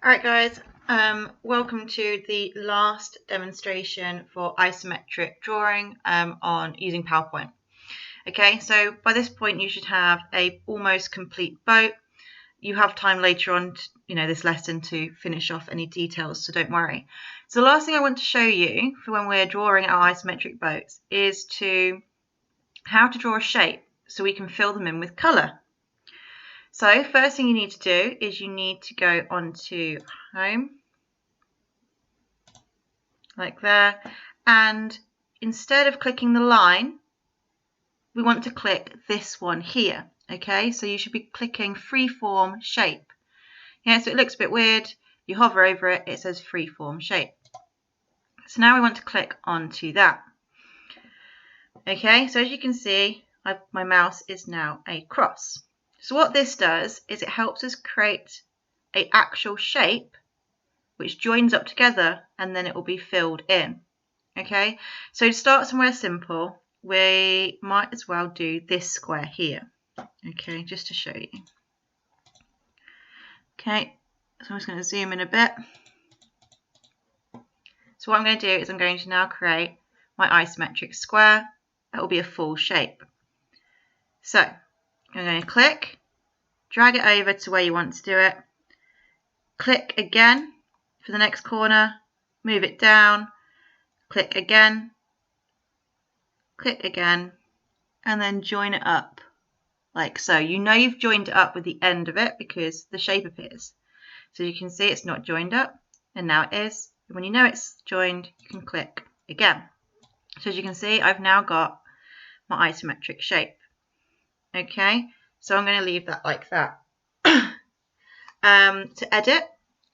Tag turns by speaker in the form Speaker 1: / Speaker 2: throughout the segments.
Speaker 1: Alright guys, welcome to the last demonstration for isometric drawing on using PowerPoint. Okay, so by this point you should have a almost complete boat. You have time later on, this lesson to finish off any details, so don't worry. So the last thing I want to show you for when we're drawing our isometric boats is how to draw a shape so we can fill them in with colour. So first thing you need to do is you need to go onto Home, like there, and instead of clicking the line, we want to click this one here. Okay, so you should be clicking Freeform Shape. Yeah, so it looks a bit weird. You hover over it, it says Freeform Shape. So now we want to click onto that. Okay, so as you can see, my mouse is now a cross. So what this does is it helps us create an actual shape which joins up together and then it will be filled in. Okay, so to start somewhere simple, we might as well do this square here. Okay, just to show you. Okay, so I'm just going to zoom in a bit. So what I'm going to do is I'm going to now create my isometric square. That will be a full shape. So I'm going to click, drag it over to where you want to do it, click again for the next corner, move it down, click again, and then join it up like so. You know you've joined it up with the end of it because the shape appears. So you can see it's not joined up, and now it is. When you know it's joined, you can click again. So as you can see, I've now got my isometric shape. Okay, so I'm going to leave that like that. To edit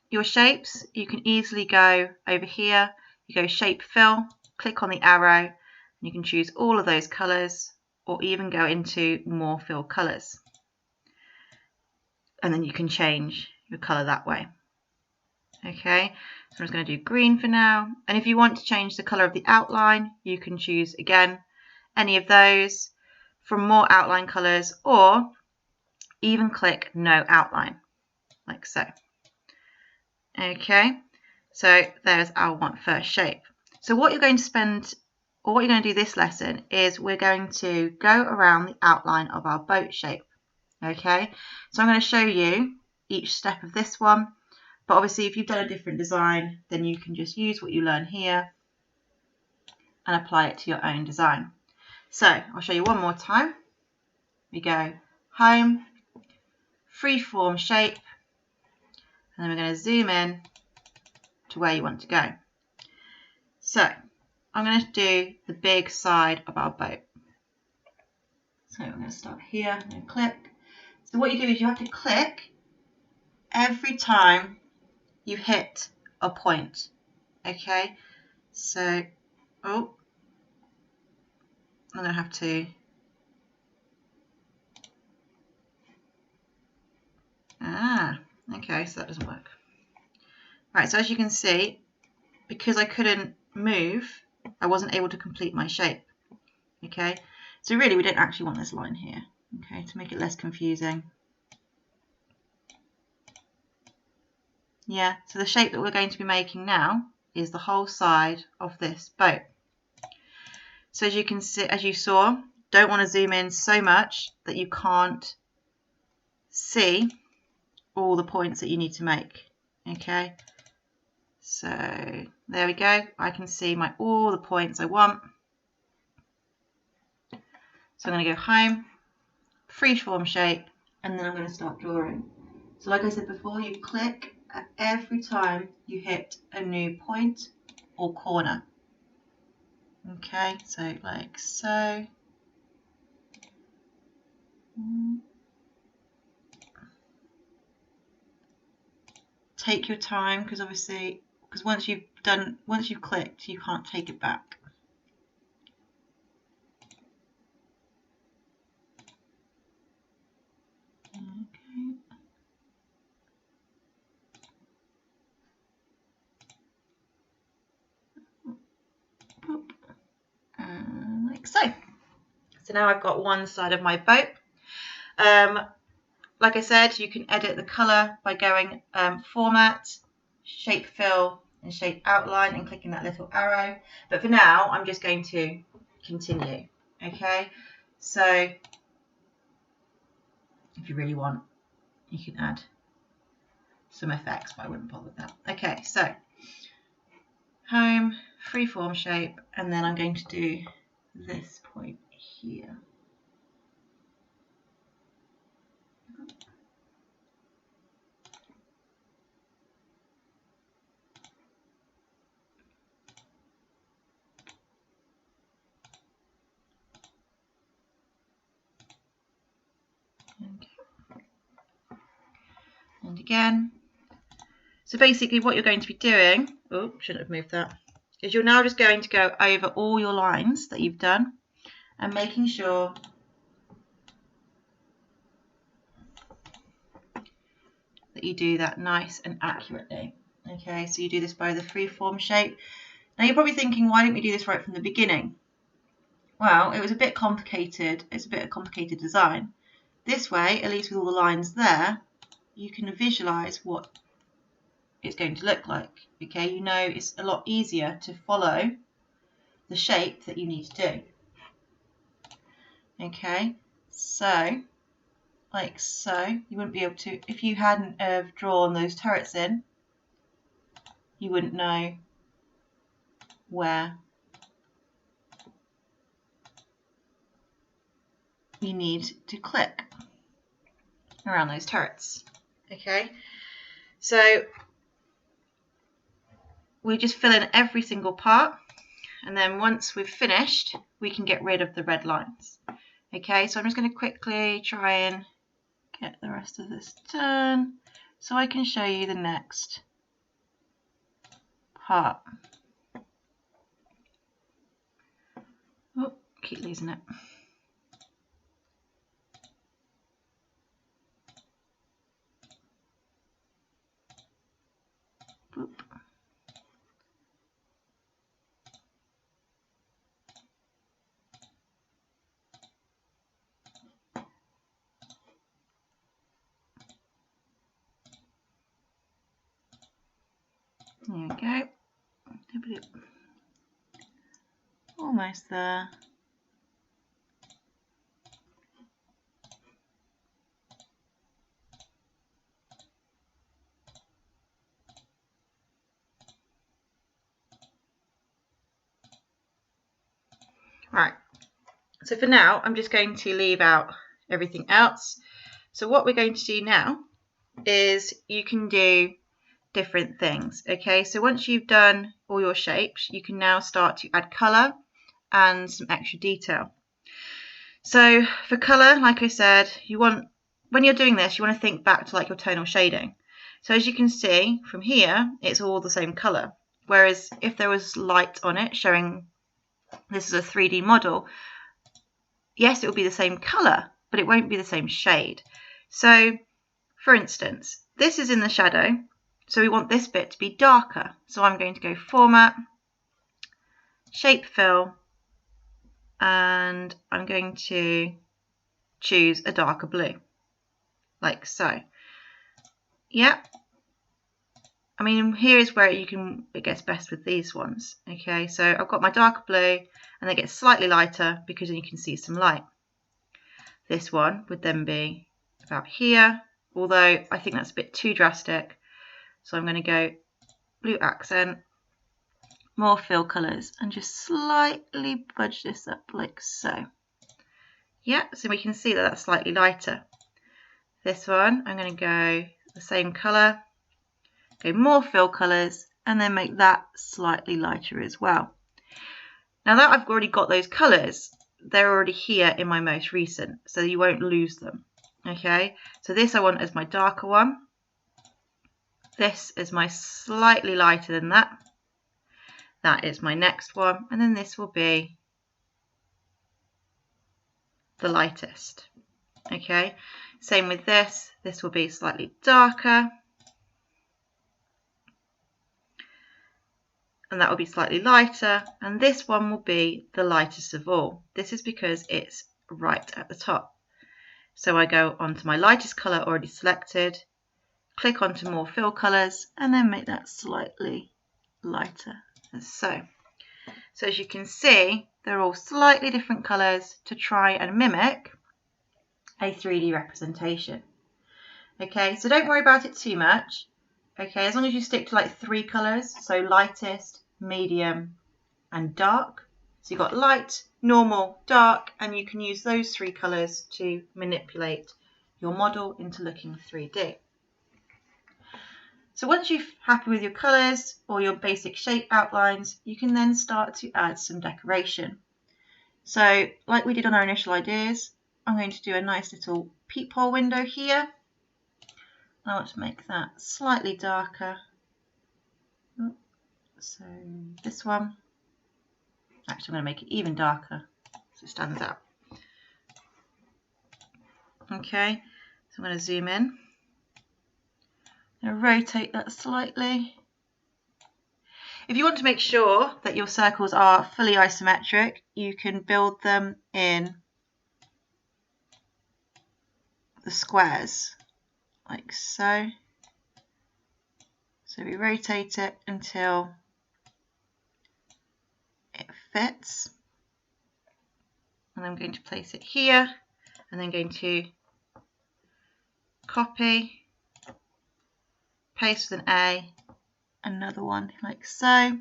Speaker 1: your shapes, you can easily go over here, you go Shape Fill, click on the arrow, and you can choose all of those colours, or even go into more fill colours. And then you can change your colour that way. Okay, so I'm just going to do green for now. And if you want to change the colour of the outline, you can choose again any of those from more outline colours, or even click no outline, like so. Okay, so there's our first shape. So what you're going to do this lesson is we're going to go around the outline of our boat shape. Okay, so I'm going to show you each step of this one, but obviously if you've done a different design, then you can just use what you learn here and apply it to your own design. So I'll show you one more time. We go Home, Freeform Shape, and then we're going to zoom in to where you want to go. So I'm going to do the big side of our boat. So I'm going to start here, I'm going to click. So what you do is you have to click every time you hit a point. Okay, so, I'm going to have to, okay, so that doesn't work. Right, so as you can see, because I couldn't move, I wasn't able to complete my shape. Okay, so really we don't actually want this line here. Okay, to make it less confusing. Yeah, so the shape that we're going to be making now is the whole side of this boat. So as you can see, as you saw, don't want to zoom in so much that you can't see all the points that you need to make. Okay, so there we go. I can see all the points I want. So I'm going to go Home, Freeform Shape, and then I'm going to start drawing. So like I said before, you click at every time you hit a new point or corner. Okay, so like so. Take your time, because once you've clicked, you can't take it back. Okay. Like so. So now I've got one side of my boat. like I said, you can edit the color by going Format, Shape Fill, and Shape Outline and clicking that little arrow. But for now, I'm just going to continue. Okay, so if you really want, you can add some effects, but I wouldn't bother with that. Okay, so home, freeform shape, and then I'm going to do this point here. Okay. And again. So basically what you're going to be doing, oh, shouldn't have moved that, is you're now just going to go over all your lines that you've done and making sure that you do that nice and accurately. Okay, so you do this by the freeform shape. Now you're probably thinking, why didn't we do this right from the beginning? Well, it was a bit complicated. It's a bit of a complicated design. This way, at least with all the lines there, you can visualize what it's going to look like. Okay, you know it's a lot easier to follow the shape that you need to do. Okay, so like so, you wouldn't be able to, if you hadn't have drawn those turrets in, you wouldn't know where you need to click around those turrets. Okay, so we just fill in every single part, and then once we've finished, we can get rid of the red lines. Okay, so I'm just going to quickly try and get the rest of this done so I can show you the next part. Oh, keep losing it. Boop. There we go. Almost there. Right, so for now I'm just going to leave out everything else. So what we're going to do now is you can do different things. Okay, so once you've done all your shapes, you can now start to add colour and some extra detail. So for colour, like I said, you want, when you're doing this, you want to think back to like your tonal shading. So as you can see from here, it's all the same colour. Whereas if there was light on it showing this is a 3D model, yes, it will be the same colour, but it won't be the same shade. So for instance, this is in the shadow, so we want this bit to be darker. So I'm going to go Format, Shape Fill, and I'm going to choose a darker blue, like so. Yep. I mean, here is where it gets best with these ones. Okay, so I've got my darker blue, and they get slightly lighter because then you can see some light. This one would then be about here, although I think that's a bit too drastic. So I'm going to go blue accent, more fill colours, and just slightly budge this up like so. Yeah, so we can see that that's slightly lighter. This one, I'm going to go the same colour, go more fill colours, and then make that slightly lighter as well. Now that I've already got those colours, they're already here in my most recent, so you won't lose them. Okay, so this I want as my darker one. This is my slightly lighter than that. That is my next one, and then this will be the lightest. Okay, same with this. This will be slightly darker, and that will be slightly lighter, and this one will be the lightest of all. This is because it's right at the top. So I go onto my lightest colour already selected, click onto more fill colours, and then make that slightly lighter, as so. So as you can see, they're all slightly different colours to try and mimic a 3D representation. Okay, so don't worry about it too much. Okay, as long as you stick to like 3 colours, so lightest, medium, and dark. So you've got light, normal, dark, and you can use those 3 colours to manipulate your model into looking 3D. So once you're happy with your colours or your basic shape outlines, you can then start to add some decoration. So like we did on our initial ideas, I'm going to do a nice little peephole window here. I want to make that slightly darker. So this one, actually I'm going to make it even darker so it stands out. Okay, so I'm going to zoom in. I'm going to rotate that slightly. If you want to make sure that your circles are fully isometric, you can build them in the squares, like so. So we rotate it until it fits. And I'm going to place it here, and then going to copy, paste with an A, another one like so,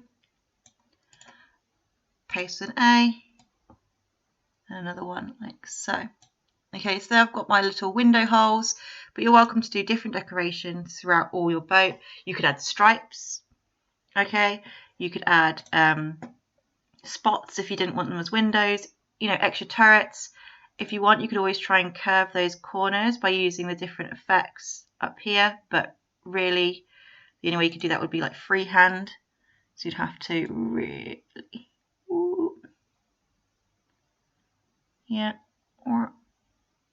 Speaker 1: paste with an A, and another one like so. Okay, so there I've got my little window holes, but you're welcome to do different decorations throughout all your boat. You could add stripes, okay, you could add spots if you didn't want them as windows, you know, extra turrets. If you want, you could always try and curve those corners by using the different effects up here, but really the only way you could do that would be like freehand. So you'd have to really, yeah, or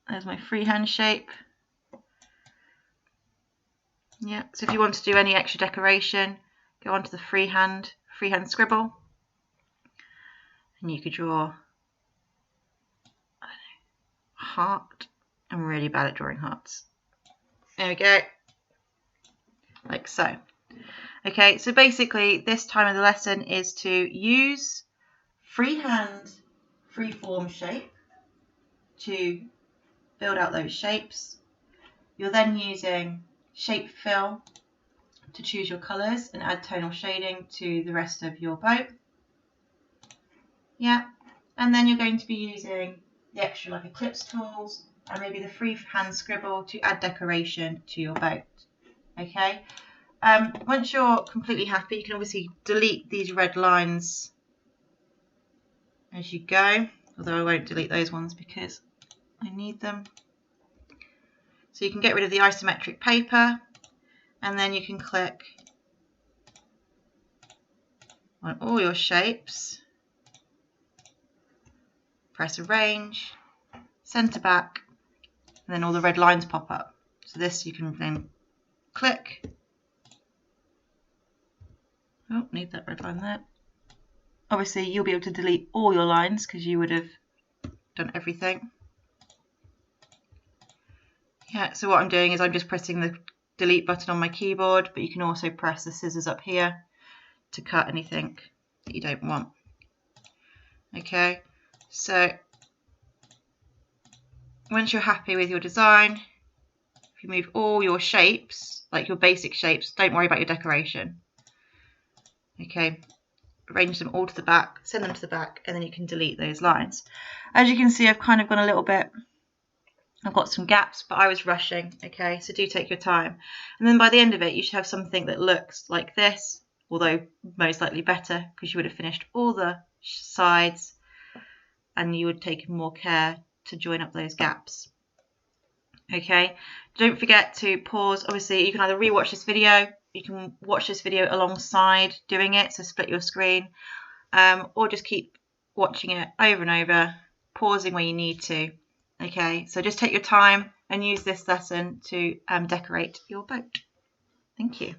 Speaker 1: there's my freehand shape. Yeah, so if you want to do any extra decoration, go onto the freehand scribble, and you could draw, I don't know, heart. I'm really bad at drawing hearts. There we go, like so. Okay, so basically this time of the lesson is to use freehand, freeform shape to build out those shapes. You're then using shape fill to choose your colours and add tonal shading to the rest of your boat. Yeah, and then you're going to be using the extra like eclipse tools and maybe the freehand scribble to add decoration to your boat. Okay. Once you're completely happy, you can obviously delete these red lines as you go, although I won't delete those ones because I need them. So you can get rid of the isometric paper, and then you can click on all your shapes, press arrange, center back, and then all the red lines pop up. So this you can then click. Oh, need that red line there. Obviously you'll be able to delete all your lines because you would have done everything. Yeah, so what I'm doing is I'm just pressing the delete button on my keyboard, but you can also press the scissors up here to cut anything that you don't want. Okay, so once you're happy with your design, if you move all your shapes, like your basic shapes, don't worry about your decoration. Okay, arrange them all to the back, send them to the back, and then you can delete those lines. As you can see, I've kind of gone a little bit, I've got some gaps, but I was rushing, okay, so do take your time. And then by the end of it, you should have something that looks like this, although most likely better, because you would have finished all the sides and you would have taken more care to join up those gaps. Okay, don't forget to pause. Obviously, you can either rewatch this video, you can watch this video alongside doing it, so split your screen, or just keep watching it over and over, pausing where you need to. Okay, so just take your time and use this lesson to decorate your boat. Thank you.